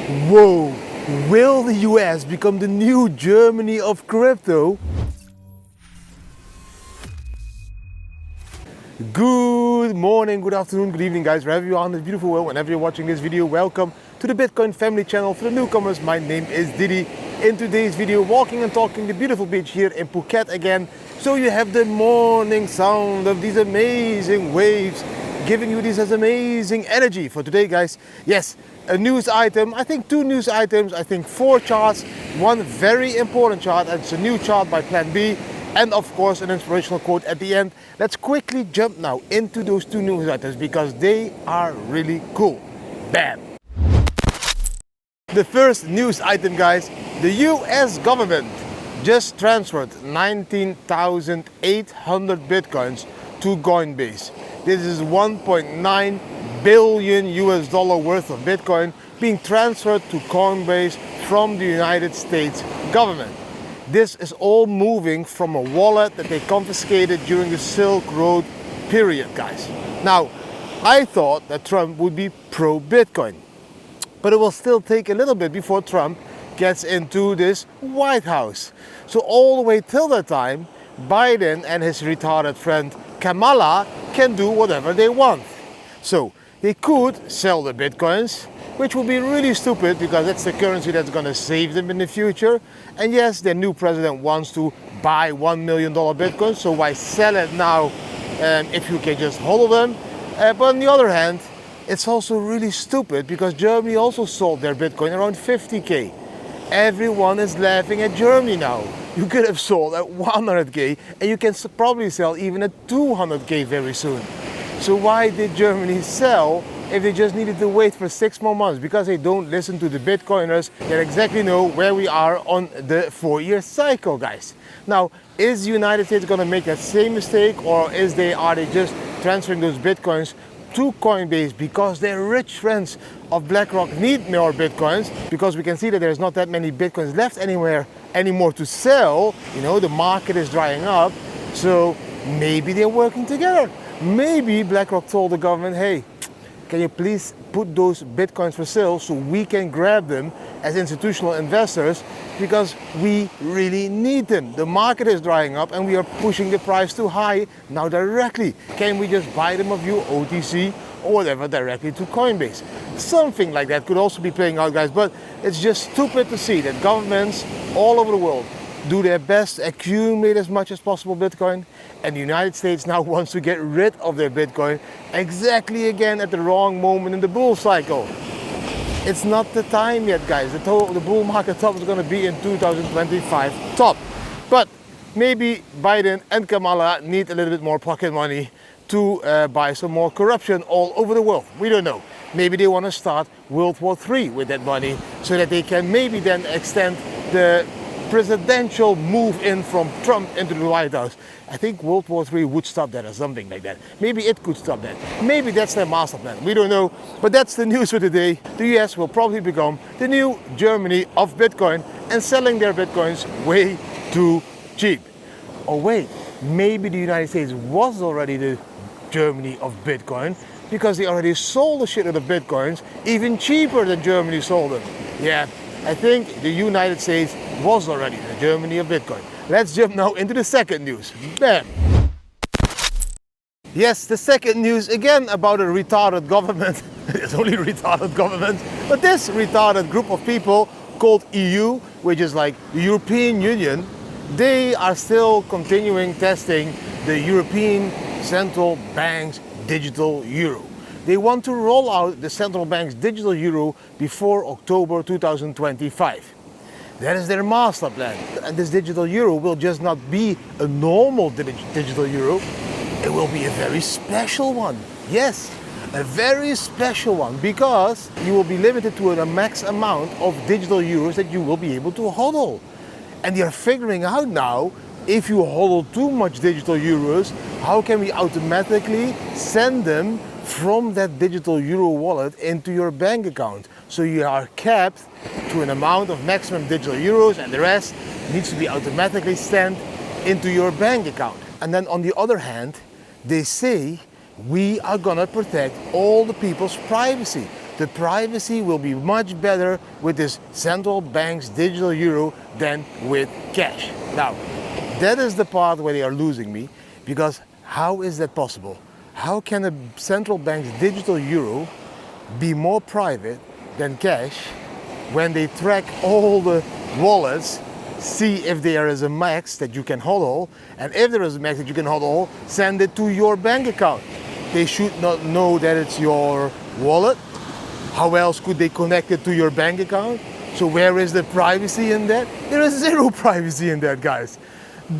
Whoa, will the US become the new Germany of crypto? Good morning, good afternoon, good evening guys, wherever you are in this beautiful world, whenever you're watching this video, welcome to the Bitcoin family channel. For the newcomers, my name is Didi. In today's video, walking and talking the beautiful beach here in Phuket again. So you have the morning sound of these amazing waves giving you this amazing energy for today, guys. Yes, a news item, I think two news items, I think four charts, one very important chart, and it's a new chart by Plan B, and of course an inspirational quote at the end. Let's quickly jump now into those two news items because they are really cool. Bam! The first news item, guys, the US government just transferred 19,800 Bitcoins to Coinbase. This is 1.9 billion US dollar worth of Bitcoin being transferred to Coinbase from the United States government. This is all moving from a wallet that they confiscated during the Silk Road period, guys. Now, I thought that Trump would be pro-Bitcoin, but it will still take a little bit before Trump gets into this White House. So all the way till that time, Biden and his retarded friend Kamala can do whatever they want. So they could sell the Bitcoins, which would be really stupid because that's the currency that's going to save them in the future. And yes, their new president wants to buy $1 million Bitcoin, so why sell it now if you can just hold them? But on the other hand, it's also really stupid because Germany also sold their Bitcoin around 50K. Everyone is laughing at Germany now. You could have sold at 100K and you can probably sell even at 200K very soon. So why did Germany sell if they just needed to wait for 6 more months? Because they don't listen to the Bitcoiners that exactly know where we are on the 4-year cycle, guys. Now, is the United States going to make that same mistake, or are they just transferring those Bitcoins to Coinbase because their rich friends of BlackRock need more Bitcoins, because we can see that there's not that many Bitcoins left anymore to sell. You know, the market is drying up, so maybe they're working together. Maybe BlackRock told the government, hey, can you please put those Bitcoins for sale so we can grab them as institutional investors, because we really need them. The market is drying up and we are pushing the price too high now directly. Can we just buy them of you OTC or whatever directly to Coinbase? Something like that could also be playing out, guys, but it's just stupid to see that governments all over the world do their best to accumulate as much as possible Bitcoin, and the United States now wants to get rid of their Bitcoin exactly again at the wrong moment in the bull cycle. It's not the time yet, guys. The bull market top is going to be in 2025 top. But maybe Biden and Kamala need a little bit more pocket money to buy some more corruption all over the world. We don't know. Maybe they want to start World War III with that money so that they can maybe then extend the presidential move in from Trump into the White House. I think World War III would stop that or something like that. Maybe it could stop that. Maybe that's their master plan. We don't know. But that's the news for today. The US will probably become the new Germany of Bitcoin and selling their Bitcoins way too cheap. Or wait, maybe the United States was already the Germany of Bitcoin because they already sold the shit out of Bitcoins even cheaper than Germany sold them. Yeah, I think the United States was already the Germany of Bitcoin. Let's jump now into the second news. Bam! Yes, the second news, again about a retarded government. It's only a retarded government. But this retarded group of people called EU, which is like the European Union, they are still continuing testing the European Central Bank's digital euro. They want to roll out the central bank's digital euro before October 2025. That is their master plan. And this digital euro will just not be a normal digital euro. It will be a very special one. Yes, a very special one, because you will be limited to a max amount of digital euros that you will be able to hodl. And they are figuring out now, if you hodl too much digital euros, how can we automatically send them from that digital euro wallet into your bank account? So you are capped to an amount of maximum digital euros, and the rest needs to be automatically sent into your bank account. And then on the other hand, they say we are gonna protect all the people's privacy. the privacy will be much better with this central bank's digital euro than with cash. Now, that is the part where they are losing me, because how is that possible? How can a central bank's digital euro be more private than cash when they track all the wallets, see if there is a max that you can hodl, and if there is a max that you can hodl, send it to your bank account. They should not know that it's your wallet. How else could they connect it to your bank account? So where is the privacy in that? There is zero privacy in that, guys.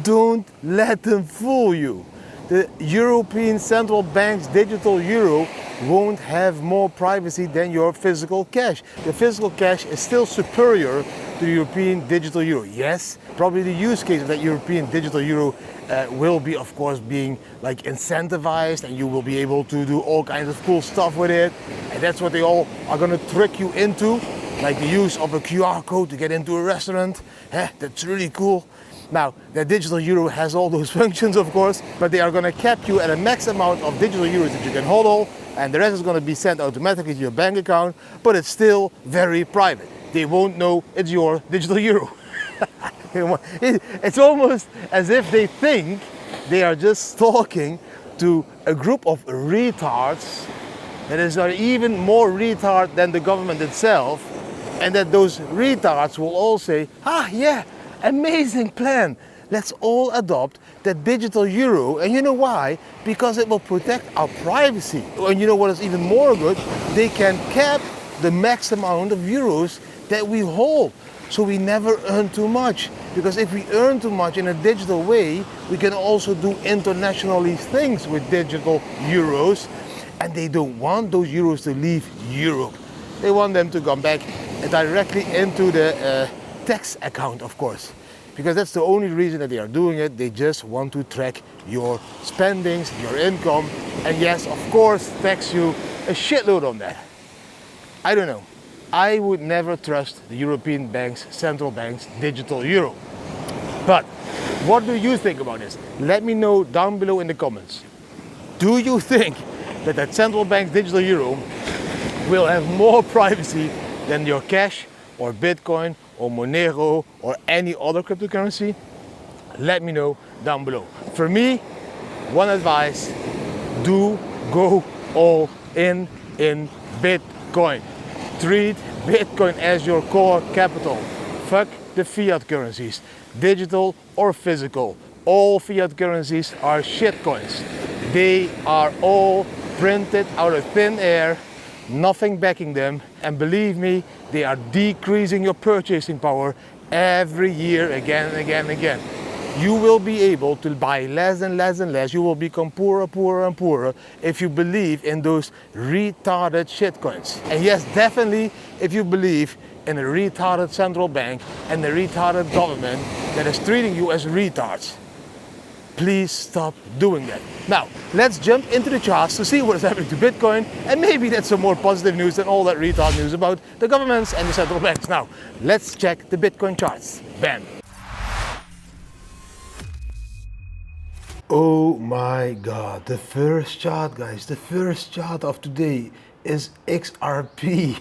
Don't let them fool you. The European Central Bank's digital euro won't have more privacy than your physical cash. The physical cash is still superior to the European digital euro. Yes, probably the use case of that European digital euro will be, of course, being like incentivized, and you will be able to do all kinds of cool stuff with it. And that's what they all are going to trick you into, like the use of a QR code to get into a restaurant. That's really cool. Now, the digital euro has all those functions, of course, but they are going to cap you at a max amount of digital euros that you can hodl, and the rest is going to be sent automatically to your bank account, but it's still very private. They won't know it's your digital euro. It's almost as if they think they are just talking to a group of retards that is even more retard than the government itself, and that those retards will all say, yeah, amazing plan. Let's all adopt the digital euro. And you know why? Because it will protect our privacy. And you know what is even more good? They can cap the max amount of euros that we hold, so we never earn too much. Because if we earn too much in a digital way, we can also do internationally things with digital euros, and they don't want those euros to leave Europe. They want them to come back directly into the tax account, of course, because that's the only reason that they are doing it. They just want to track your spendings, your income, and yes, of course, tax you a shitload on that. I don't know. I would never trust the European Central Bank's digital euro. But what do you think about this? Let me know down below in the comments. Do you think that that central bank's digital euro will have more privacy than your cash or Bitcoin or Monero or any other cryptocurrency? Let me know down below. For me, one advice: do go all in Bitcoin. Treat Bitcoin as your core capital. Fuck the fiat currencies, digital or physical. All fiat currencies are shitcoins. They are all printed out of thin air, nothing backing them, and believe me, they are decreasing your purchasing power every year, again and again and again. You will be able to buy less and less and less. You will become poorer, poorer and poorer if you believe in those retarded shitcoins. And yes, definitely if you believe in a retarded central bank and a retarded government that is treating you as retards. Please stop doing that. Now, let's jump into the charts to see what is happening to Bitcoin, and maybe that's some more positive news than all that retard news about the governments and the central banks. Now, let's check the Bitcoin charts. Bam. Oh my God, the first chart, guys, the first chart of today is XRP.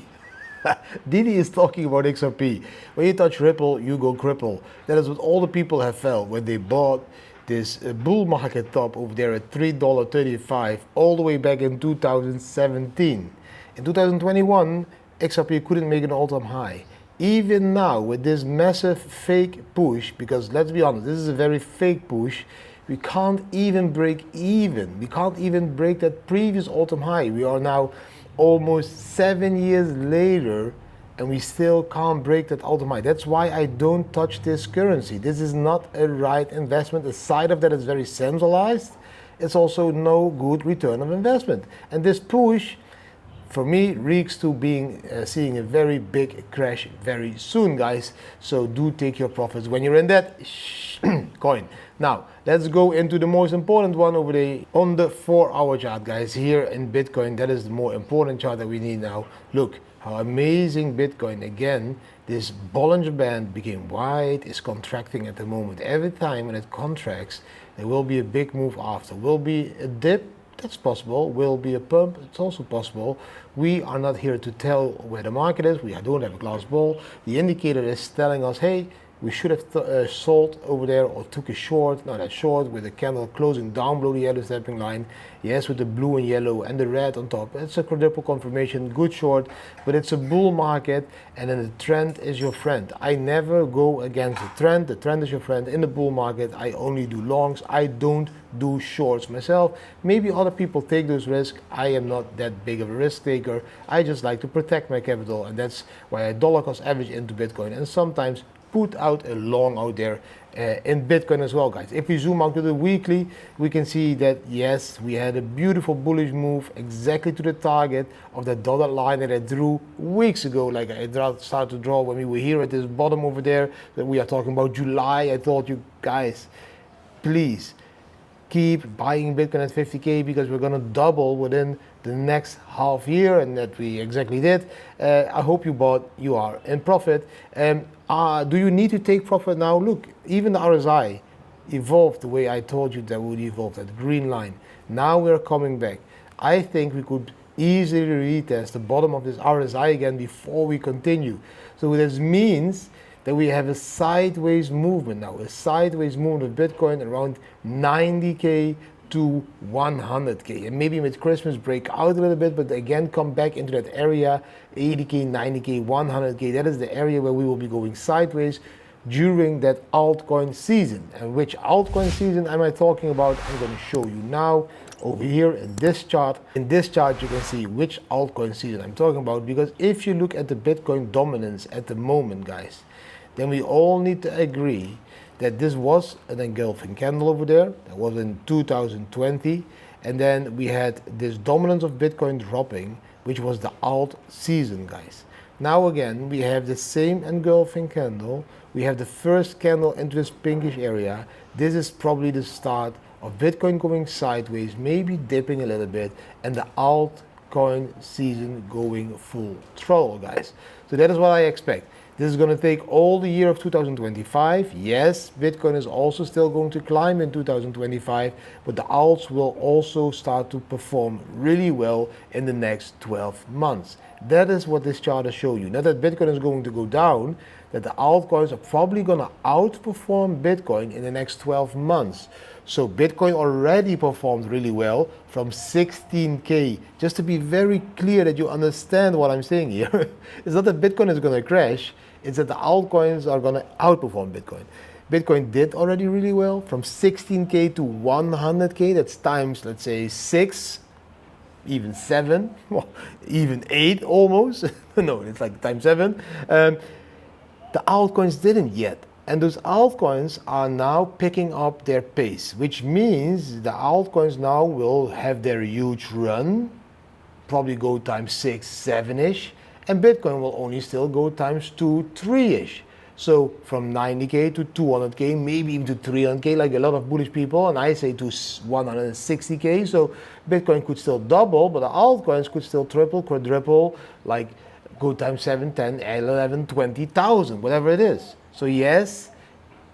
Didi is talking about XRP. When you touch Ripple, you go cripple. That is what all the people have felt when they bought this bull market top over there at $3.35 all the way back in 2017. In 2021, XRP couldn't make an all-time high. Even now, with this massive fake push, because let's be honest, this is a very fake push, we can't even break even. We can't even break that previous all-time high. We are now almost 7 years later, and we still can't break that all-time high. That's why I don't touch this currency. This is not a right investment. Aside of that, it's very centralized. It's also no good return of investment. And this push, for me, reeks to seeing a very big crash very soon, guys. So do take your profits when you're in that coin. Now, let's go into the most important one over there on the 4-hour chart, guys. Here in Bitcoin, that is the more important chart that we need now. Look how amazing Bitcoin, again, this Bollinger Band became wide, is contracting at the moment. Every time when it contracts, there will be a big move after. Will be a dip, That's possible. Will be a pump. It's also possible. We are not here to tell where the market is. We don't have a glass ball. The indicator is telling us, hey, we should have sold over there or took a short. Now that short with the candle closing down below the yellow stepping line. Yes, with the blue and yellow and the red on top. It's a quadruple confirmation, good short, but it's a bull market, and then the trend is your friend. I never go against the trend. The trend is your friend. In the bull market, I only do longs. I don't do shorts myself. Maybe other people take those risks. I am not that big of a risk taker. I just like to protect my capital, and that's why I dollar cost average into Bitcoin, and sometimes put out a long out there in Bitcoin as well, guys. If we zoom out to the weekly, we can see that yes, we had a beautiful bullish move exactly to the target of that dotted line that I drew weeks ago. Like I started to draw when we were here at this bottom over there, that we are talking about July. I told you guys, please keep buying Bitcoin at 50K because we're gonna double within the next half year, and that we exactly did. I hope you bought, you are in profit. Do you need to take profit now? Look, even the RSI evolved the way I told you that would evolve, that green line. Now we're coming back. I think we could easily retest the bottom of this RSI again before we continue. So this means that we have a sideways movement now, a sideways movement of Bitcoin around 90K to 100K, and maybe with Christmas break out a little bit, but again come back into that area, 80K, 90K, 100K. That is the area where we will be going sideways during that altcoin season. And which altcoin season am I talking about? I'm going to show you now over here in this chart. In this chart you can see which altcoin season I'm talking about, because if you look at the Bitcoin dominance at the moment, guys, then we all need to agree that this was an engulfing candle over there. That was in 2020. And then we had this dominance of Bitcoin dropping, which was the alt season, guys. Now again, we have the same engulfing candle. We have the first candle into this pinkish area. This is probably the start of Bitcoin going sideways, maybe dipping a little bit, and the altcoin season going full throttle, guys. So that is what I expect. This is going to take all the year of 2025. Yes, Bitcoin is also still going to climb in 2025, but the alts will also start to perform really well in the next 12 months. That is what this chart is showing you. Not that Bitcoin is going to go down, that the altcoins are probably going to outperform Bitcoin in the next 12 months. So Bitcoin already performed really well from 16K. Just to be very clear that you understand what I'm saying here. It's not that Bitcoin is going to crash. It's that the altcoins are going to outperform Bitcoin. Bitcoin did already really well from 16K to 100K. That's times, let's say, 6, even 7, well, even 8 almost. No, it's like times 7. The altcoins didn't yet. And those altcoins are now picking up their pace, which means the altcoins now will have their huge run, probably go times 6, 7-ish, and Bitcoin will only still go times 2, 3-ish. So from 90K to 200K, maybe even to 300K, like a lot of bullish people, and I say to 160K. So Bitcoin could still double, but the altcoins could still triple, quadruple, like go times 7, 10, 11, 20,000, whatever it is. So yes,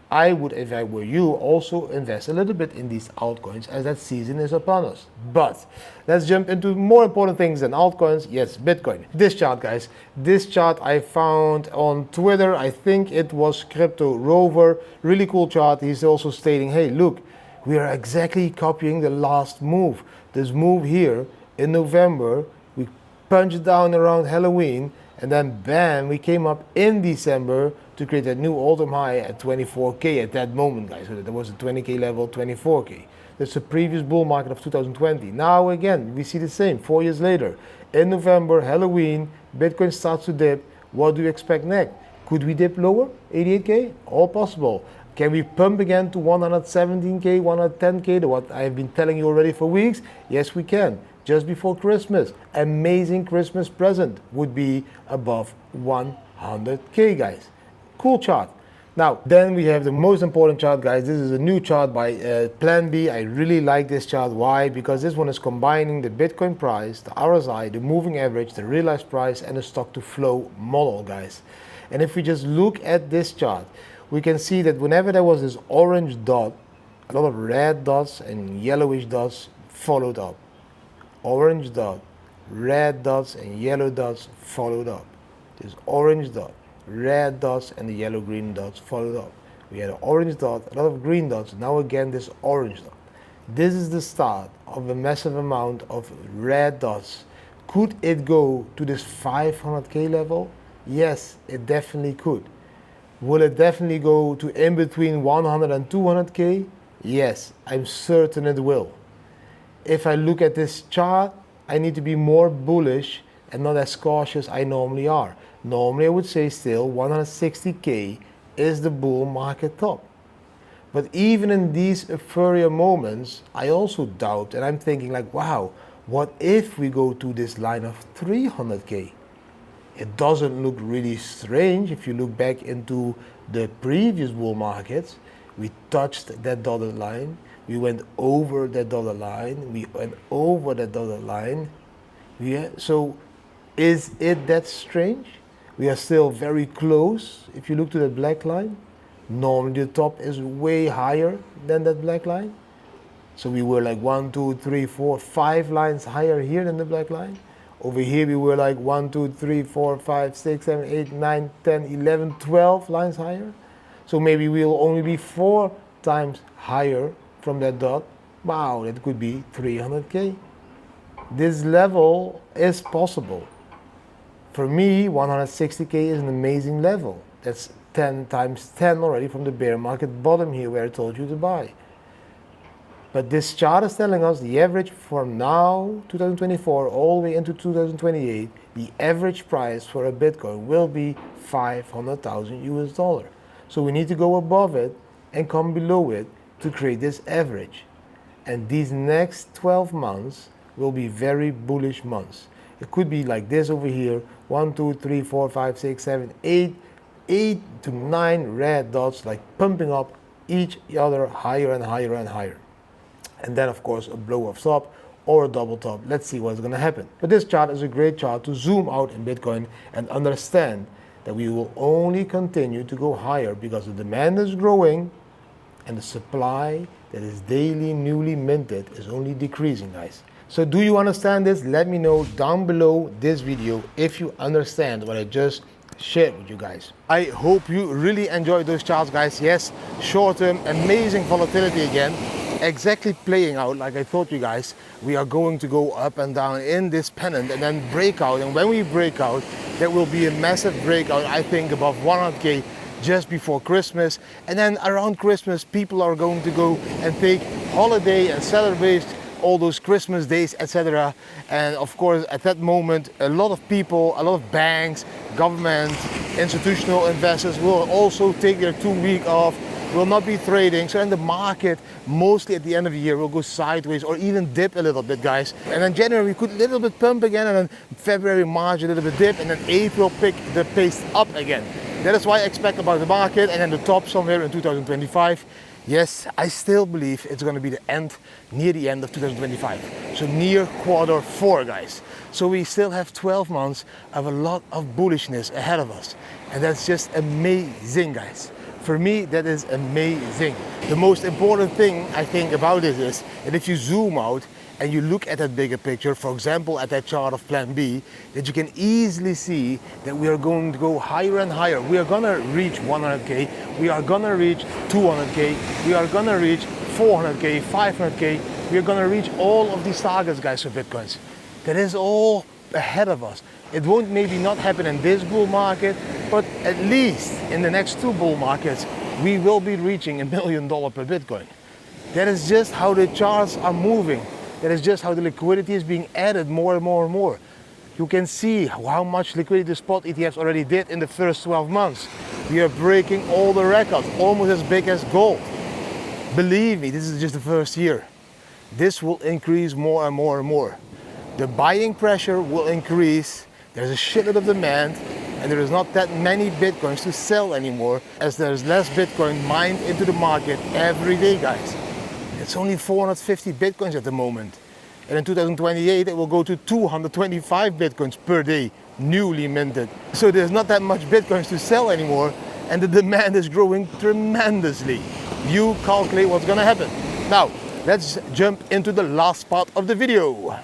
I would, if I were you, also invest a little bit in these altcoins as that season is upon us. But let's jump into more important things than altcoins. Yes, Bitcoin. This chart, guys. This chart I found on Twitter. I think it was Crypto Rover. Really cool chart. He's also stating, hey, look, we are exactly copying the last move. This move here in November, we punched down around Halloween, and then bam, we came up in December to create that new all-time high at 24K at that moment, guys. So that was a 20K level, 24K. That's the previous bull market of 2020. Now again, we see the same 4 years later. In November, Halloween, Bitcoin starts to dip. What do you expect next? Could we dip lower? 88K? All possible. Can we pump again to 117K, 110K, what I've been telling you already for weeks? Yes, we can. Just before Christmas. Amazing Christmas present would be above 100K, guys. Cool chart. Now, then we have the most important chart, guys. This is a new chart by Plan B. I really like this chart. Why? Because this one is combining the Bitcoin price, the RSI, the moving average, the realized price, and the stock to flow model, guys. And if we just look at this chart, we can see that whenever there was this orange dot, a lot of red dots and yellowish dots followed up. orange dot, red dots and yellow dots followed up. This orange dot, red dots and the yellow green dots followed up. We had an orange dot, a lot of green dots, now again this orange dot. This is the start of a massive amount of red dots. Could it go to this 500K level? Yes, it definitely could. Will it definitely go to in between 100 and 200K? Yes, I'm certain it will. If I look at this chart, I need to be more bullish and not as cautious I normally are. Normally I would say still 160K is the bull market top. But even in these euphoria moments, I also doubt, and I'm thinking like, wow, what if we go to this line of 300K? It doesn't look really strange if you look back into the previous bull markets. We touched that dotted line, we went over that dotted line, we went over that dotted line. So is it that strange? We are still very close. If you look to that black line, normally the top is way higher than that black line. So we were like 1, 2, 3, 4, 5 lines higher here than the black line. Over here we were like 1, 2, 3, 4, 5, 6, 7, 8, 9, 10, 11, 12 lines higher. So maybe we'll only be 4 times higher from that dot. Wow, that could be 300K. This level is possible. For me, 160K is an amazing level. That's 10 times 10 already from the bear market bottom here where I told you to buy. But this chart is telling us the average from now, 2024, all the way into 2028, the average price for a Bitcoin will be 500,000 US dollar. So we need to go above it and come below it to create this average. And these next 12 months will be very bullish months. It could be like this over here, 1, 2, 3, 4, 5, 6, 7, 8 to 9 red dots like pumping up each other higher and higher and higher. And then of course a blow off top or a double top. Let's see what's going to happen. But this chart is a great chart to zoom out in Bitcoin and understand that we will only continue to go higher because the demand is growing and the supply that is daily newly minted is only decreasing, guys. So do you understand this? Let me know down below this video if you understand what I just shared with you guys. I hope you really enjoyed those charts, guys. Yes, short term, amazing volatility again. Exactly playing out like I told you guys. We are going to go up and down in this pennant and then break out. And when we break out, there will be a massive breakout, I think above 100K just before Christmas. And then around Christmas, people are going to go and take holiday and celebrate all those Christmas days, etc. And of course, at that moment, a lot of people, a lot of banks, government, institutional investors will also take their 2 week off, will not be trading. So then the market, mostly at the end of the year, will go sideways or even dip a little bit, guys. And then January, we could a little bit pump again, and then February, March, a little bit dip, and then April pick the pace up again. That is why I expect about the market, and then the top somewhere in 2025. Yes, I still believe it's going to be the end, near the end of 2025. So near Q4, guys. So we still have 12 months of a lot of bullishness ahead of us. And that's just amazing, guys. For me, that is amazing. The most important thing I think about this is that if you zoom out and you look at that bigger picture, for example, at that chart of Plan B, that you can easily see that we are going to go higher and higher. We are gonna reach 100K, we are gonna reach 200K, we are gonna reach 400K, 500K. We are gonna reach all of these targets, guys, for Bitcoins. That is all ahead of us. It won't maybe not happen in this bull market, but at least in the next 2 bull markets, we will be reaching $1 million per Bitcoin. That is just how the charts are moving. That is just how the liquidity is being added more and more and more. You can see how much liquidity the spot ETFs already did in the first 12 months. We are breaking all the records, almost as big as gold. Believe me, this is just the first year. This will increase more and more and more. The buying pressure will increase. There's a shitload of demand, and there is not that many Bitcoins to sell anymore, as there's less Bitcoin mined into the market every day, guys. It's only 450 Bitcoins at the moment. And in 2028, it will go to 225 Bitcoins per day, newly minted. So there's not that much Bitcoins to sell anymore, and the demand is growing tremendously. You calculate what's gonna happen. Now, let's jump into the last part of the video.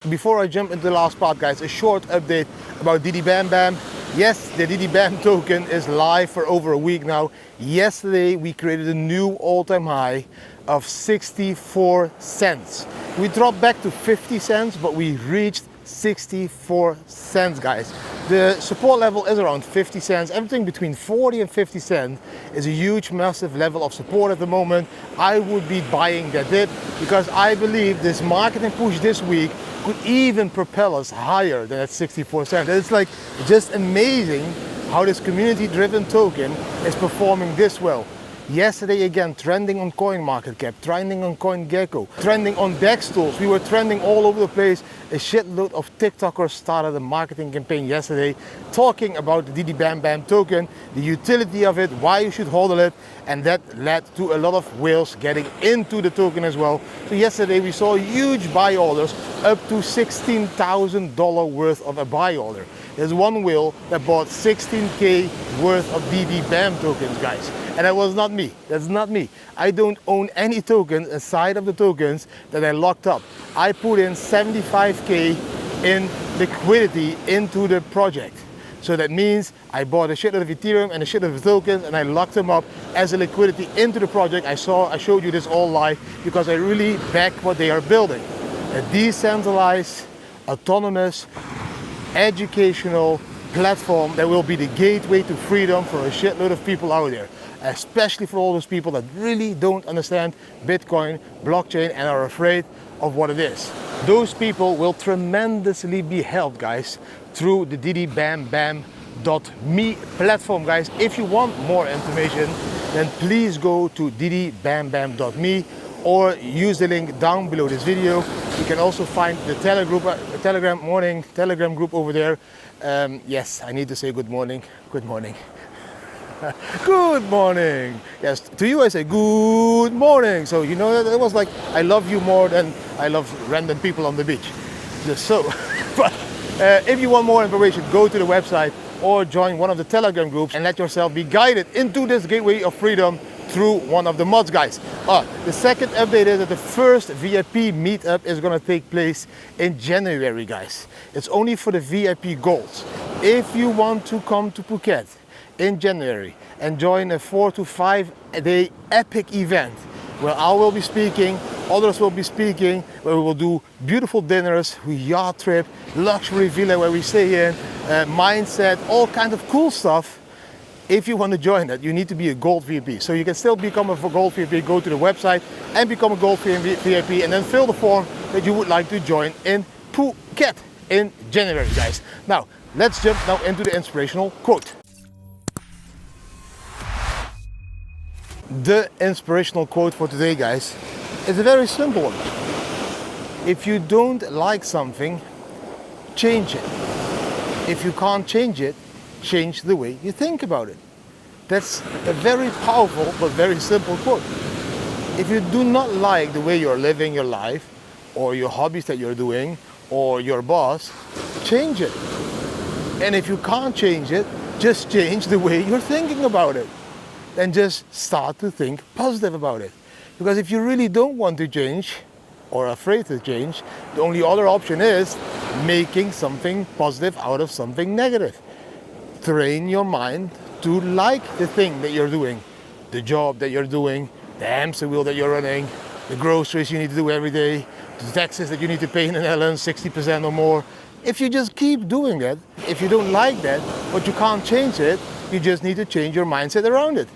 Before I jump into the last part, guys, a short update about DDBAM. Yes, the DDBAM token is live for over a week now. Yesterday, we created a new all-time high of 64 cents. We dropped back to 50 cents, but we reached 64 cents, guys. The support level is around 50 cents. Everything between 40 and 50 cents is a huge, massive level of support at the moment. I would be buying that dip because I believe this marketing push this week could even propel us higher than at 64 cents. It's like just amazing how this community-driven token is performing this well. Yesterday again, trending on CoinMarketCap, trending on CoinGecko, trending on DEX tools. We were trending all over the place. A shitload of TikTokers started a marketing campaign yesterday talking about the DDBAM token, the utility of it, why you should hodl it, and that led to a lot of whales getting into the token as well. So yesterday we saw huge buy orders up to $16,000 worth of a buy order. There's one whale that bought 16K worth of DDBAM tokens, guys. And that was not me. That's not me. I don't own any tokens aside of the tokens that I locked up. I put in 75K in liquidity into the project. So that means I bought a shitload of Ethereum and a shitload of tokens and I locked them up as a liquidity into the project. I showed you this all live because I really back what they are building. A decentralized, autonomous, educational platform that will be the gateway to freedom for a shitload of people out there, especially for all those people that really don't understand Bitcoin, blockchain, and are afraid of what it is. Those people will tremendously be helped, guys, through the DDBAM.me platform, guys. If you want more information, then please go to DDBAM.me or use the link down below this video. You can also find the Telegram group over there. Yes, I need to say good morning. Good morning. Good morning. Yes, to you I say good morning. So you know that it was like I love you more than I love random people on the beach. Just so. But if you want more information, go to the website or join one of the Telegram groups and let yourself be guided into this gateway of freedom through one of the mods, guys. The second update is that the first VIP meetup is going to take place in January, guys. It's only for the VIP golds. If you want to come to Phuket in January and join a 4 to 5 day epic event where I will be speaking, others will be speaking, where we will do beautiful dinners, yacht trip, luxury villa where we stay in, mindset, all kinds of cool stuff. If you want to join that, you need to be a gold VIP. So you can still become a gold VIP, go to the website and become a gold VIP and then fill the form that you would like to join in Phuket in January, guys. Now, let's jump now into the inspirational quote. The inspirational quote for today, guys, is a very simple one. If you don't like something, change it. If you can't change it, change the way you think about it. That's a very powerful but very simple quote. If you do not like the way you're living your life or your hobbies that you're doing or your boss, change it. And if you can't change it, just change the way you're thinking about it. Then just start to think positive about it. Because if you really don't want to change or afraid to change, the only other option is making something positive out of something negative. Train your mind to like the thing that you're doing, the job that you're doing, the hamster wheel that you're running, the groceries you need to do every day, the taxes that you need to pay in the Netherlands, 60% or more. If you just keep doing it, if you don't like that, but you can't change it, you just need to change your mindset around it.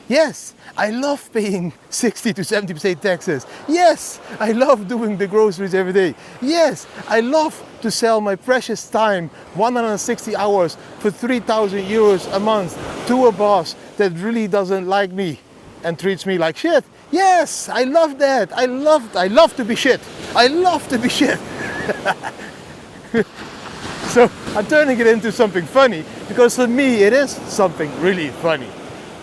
Yes, I love paying 60 to 70% taxes. Yes, I love doing the groceries every day. Yes, I love to sell my precious time, 160 hours for 3,000 euros a month to a boss that really doesn't like me and treats me like shit. Yes, I love that. I love to be shit. I love to be shit. So I'm turning it into something funny because for me it is something really funny.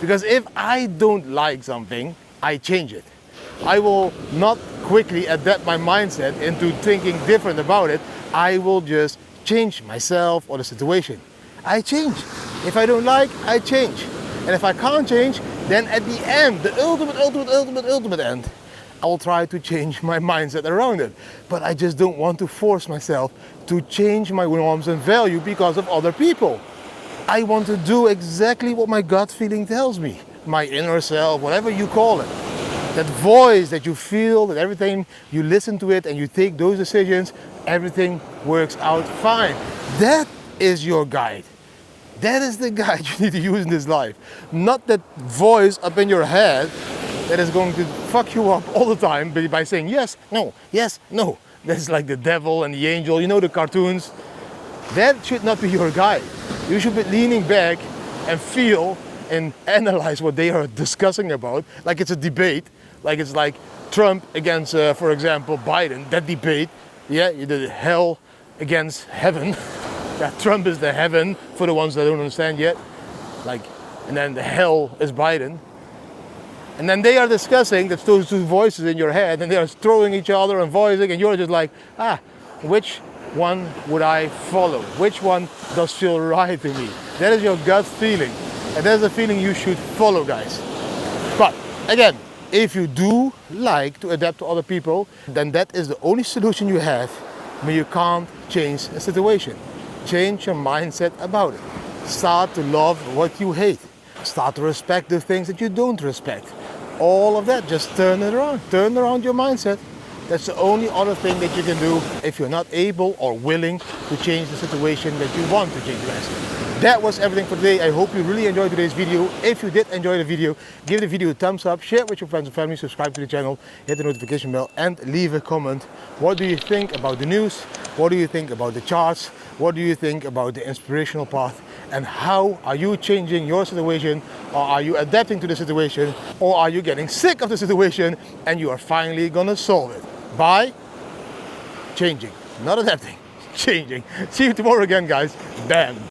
Because if I don't like something, I change it. I will not quickly adapt my mindset into thinking different about it. I will just change myself or the situation. I change. If I don't like, I change. And if I can't change, then at the end, the ultimate end, I will try to change my mindset around it. But I just don't want to force myself to change my norms and value because of other people. I want to do exactly what my gut feeling tells me. My inner self, whatever you call it. That voice that you feel, that everything you listen to it and you take those decisions, everything works out fine. That is your guide. That is the guide you need to use in this life. Not that voice up in your head that is going to fuck you up all the time by saying yes, no, yes, no. That's like the devil and the angel, you know, the cartoons. That should not be your guide. You should be leaning back and feel and analyze what they are discussing about, like it's a debate, like it's like Trump against, for example, Biden, that debate. Yeah, you did hell against heaven. Yeah, Trump is the heaven for the ones that don't understand yet. Like, and then the hell is Biden. And then they are discussing, that's those two voices in your head, and they are throwing each other and voicing, and you're just like, which one would I follow? Which one does feel right to me? That is your gut feeling. And that's the feeling you should follow, guys. But again, if you do like to adapt to other people, then that is the only solution you have when you can't change a situation. Change your mindset about it. Start to love what you hate. Start to respect the things that you don't respect. All of that, just turn it around. Turn around your mindset. That's the only other thing that you can do if you're not able or willing to change the situation that you want to change, guys. That was everything for today. I hope you really enjoyed today's video. If you did enjoy the video, give the video a thumbs up, share it with your friends and family, subscribe to the channel, hit the notification bell, and leave a comment. What do you think about the news? What do you think about the charts? What do you think about the inspirational path? And how are you changing your situation? Or are you adapting to the situation? Or are you getting sick of the situation and you are finally gonna solve it by changing, not adapting, changing. See you tomorrow again, guys. Bam.